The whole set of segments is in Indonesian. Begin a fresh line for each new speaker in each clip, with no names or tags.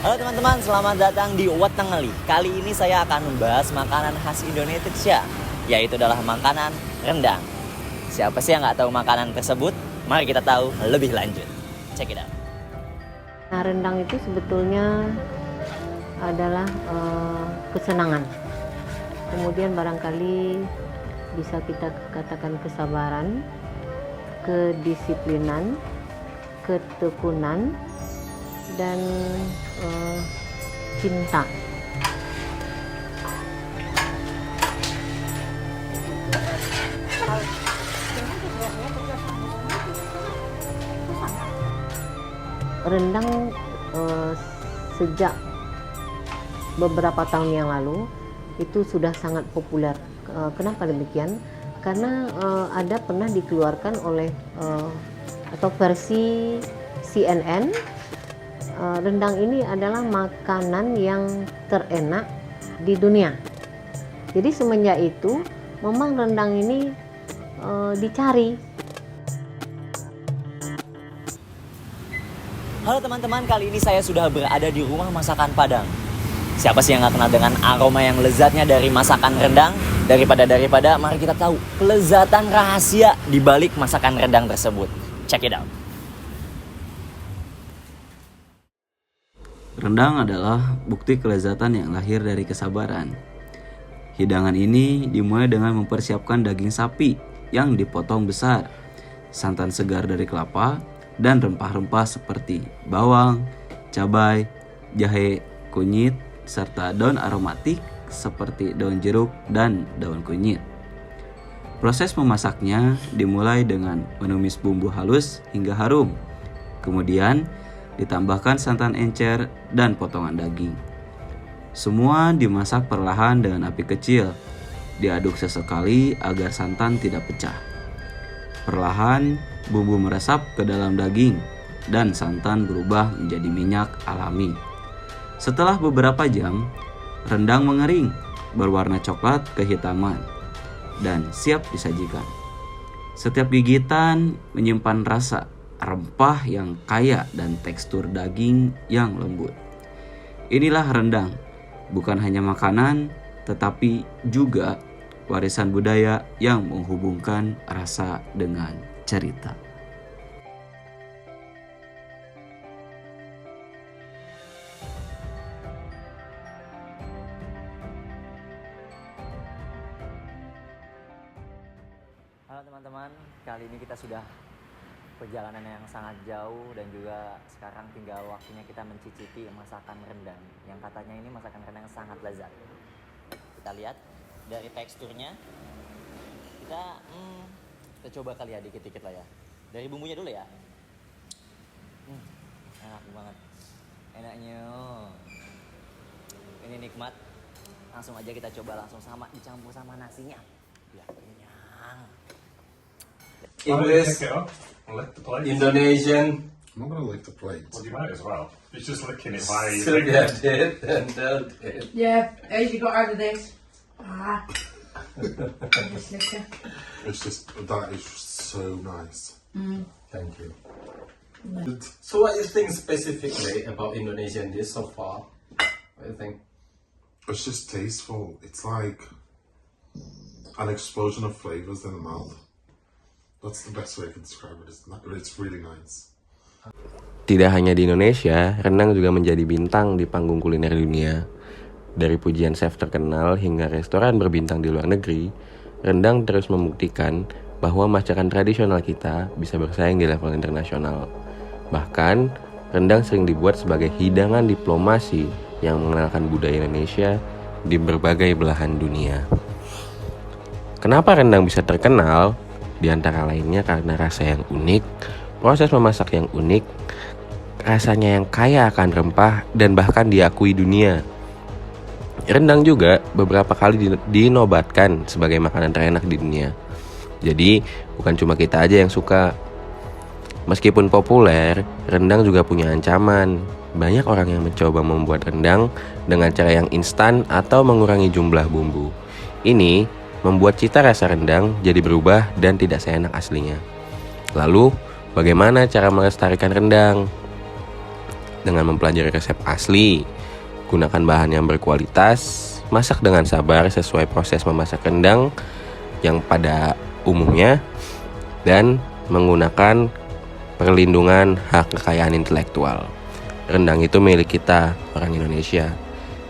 Halo teman-teman, selamat datang di Watangali. Kali ini saya akan membahas makanan khas Indonesia, yaitu adalah makanan rendang. Siapa sih yang nggak tahu makanan tersebut? Mari kita tahu lebih lanjut. Check it out.
Nah, rendang itu sebetulnya adalah kesenangan. Kemudian barangkali bisa kita katakan kesabaran, kedisiplinan, ketekunan, dan cinta. Rendang sejak beberapa tahun yang lalu itu sudah sangat populer. Kenapa demikian? Karena ada pernah dikeluarkan oleh atau versi CNN, rendang ini adalah makanan yang terenak di dunia. Jadi semenjak itu memang rendang ini dicari.
Halo teman-teman, kali ini saya sudah berada di rumah masakan Padang. Siapa sih yang nggak kenal dengan aroma yang lezatnya dari masakan rendang? Daripada mari kita tahu kelezatan rahasia di balik masakan rendang tersebut. Check it out.
Rendang adalah bukti kelezatan yang lahir dari kesabaran. Hidangan ini dimulai dengan mempersiapkan daging sapi yang dipotong besar, santan segar dari kelapa, dan rempah-rempah seperti bawang, cabai, jahe, kunyit, serta daun aromatik seperti daun jeruk dan daun kunyit. Proses memasaknya dimulai dengan menumis bumbu halus hingga harum. Kemudian ditambahkan santan encer dan potongan daging. Semua dimasak perlahan dengan api kecil. Diaduk sesekali agar santan tidak pecah. Perlahan bumbu meresap ke dalam daging dan santan berubah menjadi minyak alami. Setelah beberapa jam, rendang mengering, berwarna coklat kehitaman, dan siap disajikan. Setiap gigitan menyimpan rasa rempah yang kaya dan tekstur daging yang lembut. Inilah rendang, bukan hanya makanan, tetapi juga warisan budaya yang menghubungkan rasa dengan cerita.
Halo teman-teman, kali ini kita sudah perjalanan yang sangat jauh dan juga sekarang tinggal waktunya kita mencicipi masakan rendang yang katanya ini masakan rendang yang sangat lezat. Kita lihat dari teksturnya, kita coba kali ya dikit-dikit lah ya. Dari bumbunya dulu ya. Enak banget, enaknya. Ini nikmat. Langsung aja kita coba langsung sama dicampur sama nasinya. Biar kenyang.
English,
Lick the plate.
Indonesian,
I'm not going to lick the plate.
Well, you might as well. It's just licking it while you
so
lick
yeah,
it.
did and don't did.
Yeah, as you got out of this. Just lick it.
It's just, that is so nice.
Thank you. So what do you think specifically about Indonesian dish so far? What do you think?
It's just tasteful. It's like an explosion of flavors in the mouth. That's the best way I can describe it. It's really nice.
Tidak hanya di Indonesia, rendang juga menjadi bintang di panggung kuliner dunia. Dari pujian chef terkenal hingga restoran berbintang di luar negeri, rendang terus membuktikan bahwa masakan tradisional kita bisa bersaing di level internasional. Bahkan, rendang sering dibuat sebagai hidangan diplomasi yang mengenalkan budaya Indonesia di berbagai belahan dunia. Kenapa rendang bisa terkenal? Di antara lainnya karena rasa yang unik, proses memasak yang unik, rasanya yang kaya akan rempah, dan bahkan diakui dunia. Rendang juga beberapa kali dinobatkan sebagai makanan terenak di dunia. Jadi bukan cuma kita aja yang suka. Meskipun populer, rendang juga punya ancaman. Banyak orang yang mencoba membuat rendang dengan cara yang instan atau mengurangi jumlah bumbu. Ini membuat cita rasa rendang jadi berubah dan tidak seenak aslinya. Lalu, bagaimana cara melestarikan rendang? dengan mempelajari resep asli, gunakan bahan yang berkualitas, masak dengan sabar sesuai proses memasak rendang yang pada umumnya, dan menggunakan perlindungan hak kekayaan intelektual. Rendang itu milik kita, orang Indonesia.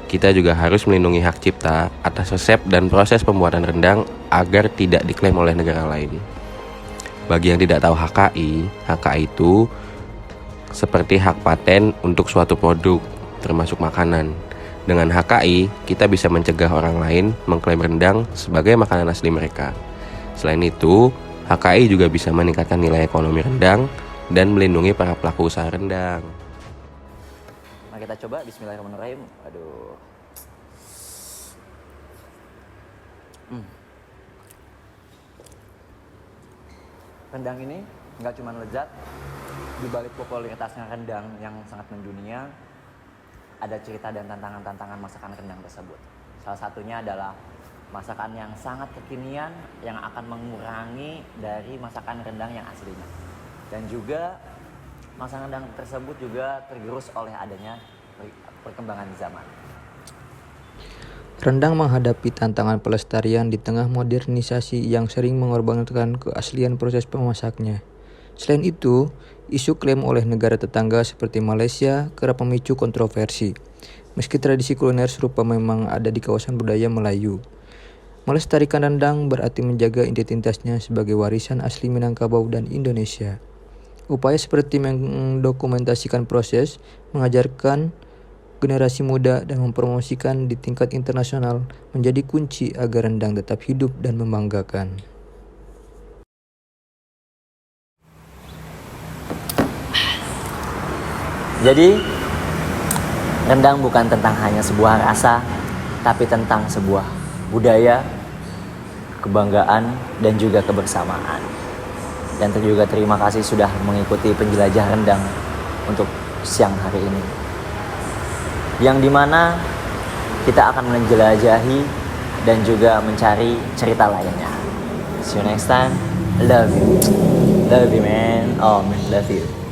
Kita juga harus melindungi hak cipta atas resep dan proses pembuatan rendang agar tidak diklaim oleh negara lain. Bagi yang tidak tahu HKI itu seperti hak paten untuk suatu produk, termasuk makanan. Dengan HKI, kita bisa mencegah orang lain mengklaim rendang sebagai makanan asli mereka. Selain itu, HKI juga bisa meningkatkan nilai ekonomi rendang dan melindungi para pelaku usaha rendang.
Mari kita coba, bismillahirrahmanirrahim. Aduh. Rendang ini nggak cuma lezat, di balik popularitasnya rendang yang sangat mendunia, ada cerita dan tantangan-tantangan masakan rendang tersebut. Salah satunya adalah masakan yang sangat kekinian yang akan mengurangi dari masakan rendang yang aslinya. Dan juga masakan rendang tersebut juga tergerus oleh adanya perkembangan zaman.
Rendang menghadapi tantangan pelestarian di tengah modernisasi yang sering mengorbankan keaslian proses pemasaknya. Selain itu, isu klaim oleh negara tetangga seperti Malaysia kerap memicu kontroversi. Meski tradisi kuliner serupa memang ada di kawasan budaya Melayu, melestarikan rendang berarti menjaga identitasnya sebagai warisan asli Minangkabau dan Indonesia. Upaya seperti mendokumentasikan proses, mengajarkan generasi muda dan mempromosikan di tingkat internasional menjadi kunci agar rendang tetap hidup dan membanggakan.
Jadi, rendang bukan tentang hanya sebuah rasa, tapi tentang sebuah budaya, kebanggaan, dan juga kebersamaan. Dan juga terima kasih sudah mengikuti penjelajah rendang untuk siang hari ini. Yang dimana kita akan menjelajahi dan juga mencari cerita lainnya. See you next time. Love you. Love you, man. Oh, man, love you.